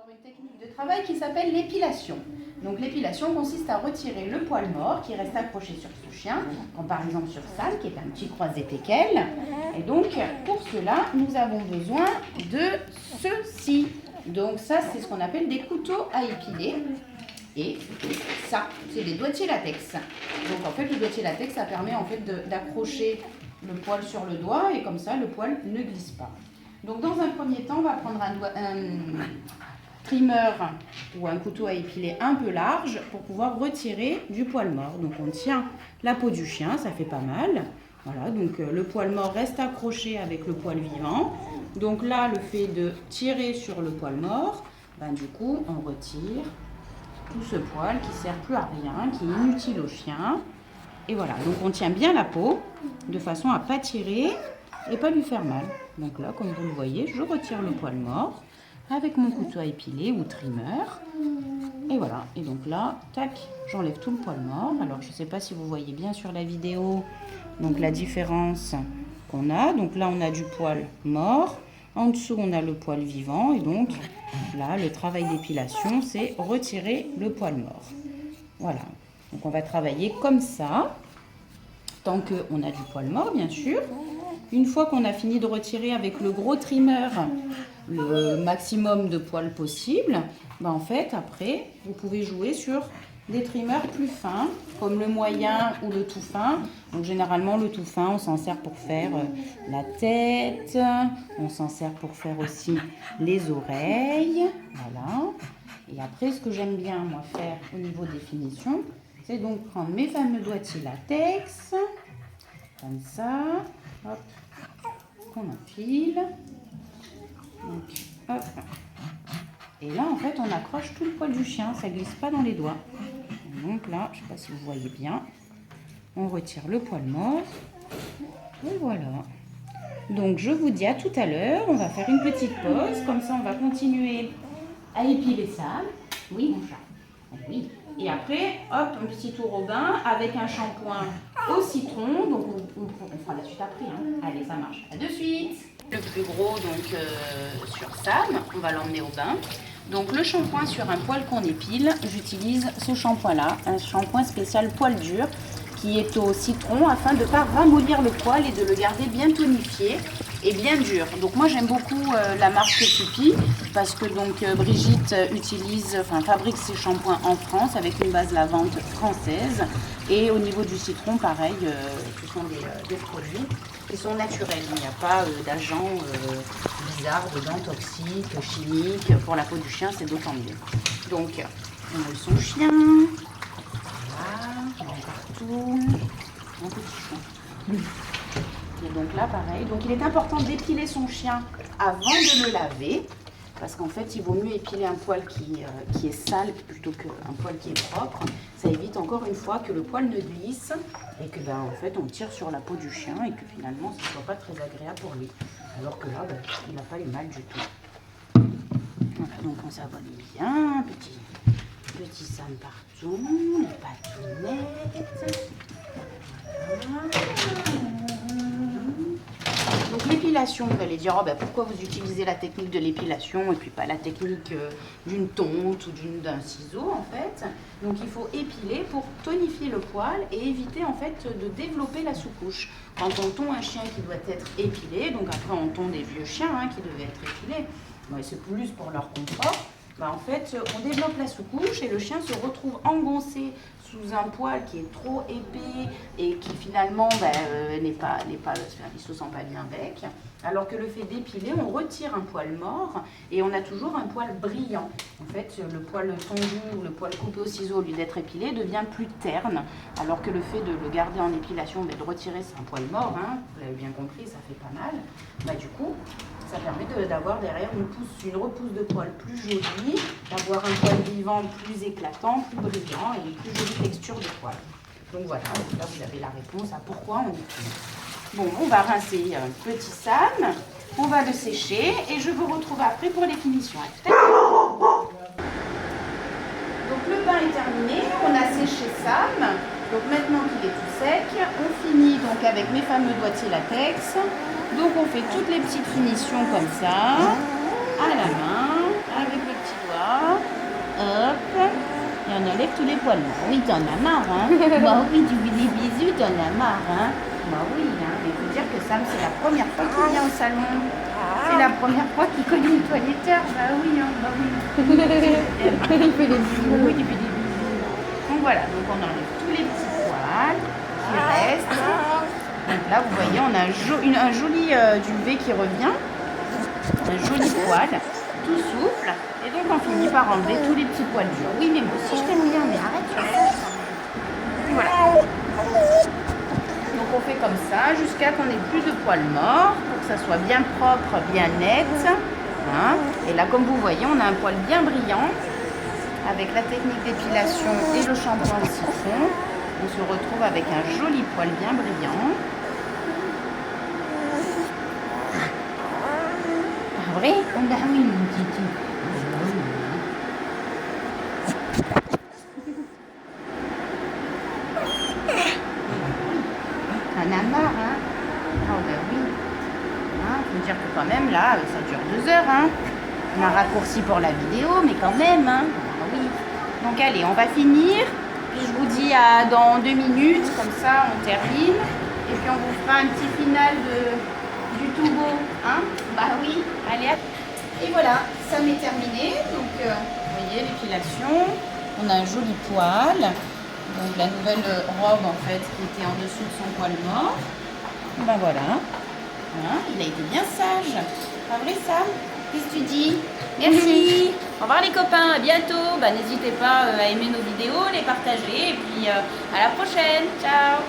encore une technique de travail qui s'appelle l'épilation. Donc l'épilation consiste à retirer le poil mort qui reste accroché sur ce chien, comme par exemple sur Sam qui est un petit croisé teckel. Et donc pour cela, nous avons besoin de ceci. Donc ça, c'est ce qu'on appelle des couteaux à épiler. Et ça, c'est des doigtiers latex. Donc en fait, le doigtier latex, ça permet en fait d'accrocher le poil sur le doigt et comme ça, le poil ne glisse pas. Donc dans un premier temps, on va prendre un trimmer ou un couteau à épiler un peu large pour pouvoir retirer du poil mort. Donc on tient la peau du chien, ça fait pas mal. Voilà, donc le poil mort reste accroché avec le poil vivant. Donc là, le fait de tirer sur le poil mort, du coup, on retire tout ce poil qui ne sert plus à rien, qui est inutile au chien. Et voilà, donc on tient bien la peau de façon à ne pas tirer et pas lui faire mal. Donc là, comme vous le voyez, je retire le poil mort avec mon couteau à épiler ou trimmer. Et voilà, et donc là, tac, j'enlève tout le poil mort. Alors je ne sais pas si vous voyez bien sur la vidéo, donc la différence qu'on a. Donc là, on a du poil mort. En dessous, on a le poil vivant. Et donc là, le travail d'épilation, c'est retirer le poil mort. Voilà, donc on va travailler comme ça, tant qu'on a du poil mort, bien sûr. Une fois qu'on a fini de retirer avec le gros trimmer le maximum de poils possible, en fait, après, vous pouvez jouer sur des trimmers plus fins, comme le moyen ou le tout fin. Donc généralement, le tout fin, on s'en sert pour faire la tête, on s'en sert pour faire aussi les oreilles, voilà. Et après, ce que j'aime bien, moi, faire au niveau des finitions, c'est donc prendre mes fameux doigtiers latex, comme ça, hop, qu'on enfile. Donc, hop. Et là, en fait, on accroche tout le poil du chien, ça ne glisse pas dans les doigts. Et donc là, je ne sais pas si vous voyez bien, on retire le poil mort. Et voilà. Donc, je vous dis à tout à l'heure, on va faire une petite pause, comme ça, on va continuer à épiler ça. Oui, mon chat. Oui. Et après, hop, un petit tour au bain avec un shampoing au citron. Donc, on fera la suite après. Hein. Allez, ça marche. À de suite. Le plus gros, donc, sur Sam, on va l'emmener au bain. Donc, le shampoing sur un poil qu'on épile, j'utilise ce shampoing-là, un shampoing spécial poil dur qui est au citron afin de ne pas ramollir le poil et de le garder bien tonifié et bien dur. Donc moi j'aime beaucoup la marque Tupi parce que donc Brigitte fabrique ses shampoings en France avec une base lavande française et au niveau du citron pareil, ce sont des produits qui sont naturels. Il n'y a pas d'agents bizarres dedans, toxiques, chimiques. Pour la peau du chien c'est d'autant mieux. Donc on met son chien. Partout, un petit chou. Et donc là, pareil. Donc il est important d'épiler son chien avant de le laver, parce qu'en fait, il vaut mieux épiler un poil qui est sale plutôt qu'un poil qui est propre. Ça évite encore une fois que le poil ne glisse et que en fait, on tire sur la peau du chien et que finalement, ce ne soit pas très agréable pour lui. Alors que là, il n'a pas eu mal du tout. Voilà, donc on s'abonne bien, petit Sam partout, les patounettes. Voilà. Donc l'épilation, vous allez dire, pourquoi vous utilisez la technique de l'épilation et puis pas la technique d'une tonte ou d'un ciseau en fait. Donc il faut épiler pour tonifier le poil et éviter en fait de développer la sous-couche. Quand on tond un chien qui doit être épilé, donc après on tond des vieux chiens qui devaient être épilés, c'est plus pour leur confort. En fait, on développe la sous-couche et le chien se retrouve engoncé sous un poil qui est trop épais et qui finalement il se sent pas bien avec. Alors que le fait d'épiler, on retire un poil mort et on a toujours un poil brillant. En fait, le poil tondu ou le poil coupé au ciseau, au lieu d'être épilé, devient plus terne. Alors que le fait de le garder en épilation, de retirer, c'est un poil mort, vous l'avez bien compris, ça fait pas mal. Du coup, ça permet d'avoir derrière une repousse de poil plus jolie, d'avoir un poil vivant plus éclatant, plus brillant et une plus jolie texture de poil. Donc voilà, là vous avez la réponse à pourquoi on épile. Bon, on va rincer petit Sam, on va le sécher et je vous retrouve après pour les finitions. Donc le bain est terminé, on a séché Sam. Donc maintenant qu'il est tout sec, on finit donc avec mes fameux doigtiers latex. Donc on fait toutes les petites finitions comme ça, à la main, avec le petit doigt. tous les poils morts. Oui, t'en as marre, hein. Bah oui, tu fais des bisous, t'en as marre, hein. Bah oui, hein. Mais il faut dire que Sam, c'est la première fois qu'il vient au salon. C'est la première fois qu'il connaît une toiletteur. Bah oui, hein, bah oui. Il fait des bisous. Oui, il fait des bisous. Donc voilà, donc on enlève tous les petits poils qui restent. Donc là, vous voyez, on a un joli duvet qui revient. Un joli poil, tout souple. Et donc on finit par enlever tous les petits poils durs. Oui, mais moi aussi je t'aime bien, mais arrête, tu fais ça. Voilà. Donc on fait comme ça jusqu'à qu'on ait plus de poils morts pour que ça soit bien propre, bien net. Hein. Et là, comme vous voyez, on a un poil bien brillant avec la technique d'épilation et le shampoing au citron. On se retrouve avec un joli poil bien brillant. Ah vrai? Ah oui, mon titi. T'en as marre, hein? Oh ben oui. Hein, faut dire que quand même, là, ça dure 2 heures, hein? On a raccourci pour la vidéo, mais quand même, hein? Ah oui. Donc allez, on va finir. Puis je vous dis à dans 2 minutes, comme ça on termine. Et puis on vous fera un petit final du tout beau, hein? Bah oui, allez. Et voilà, ça m'est terminé. Donc vous voyez l'épilation. On a un joli poil. Donc la nouvelle robe en fait qui était en dessous de son poil mort. Ben voilà. Hein, il a été bien sage. Pas vrai Sam? Qu'est-ce que tu dis? Merci. Au revoir les copains, à bientôt. Bah, n'hésitez pas à aimer nos vidéos, les partager et puis à la prochaine. Ciao.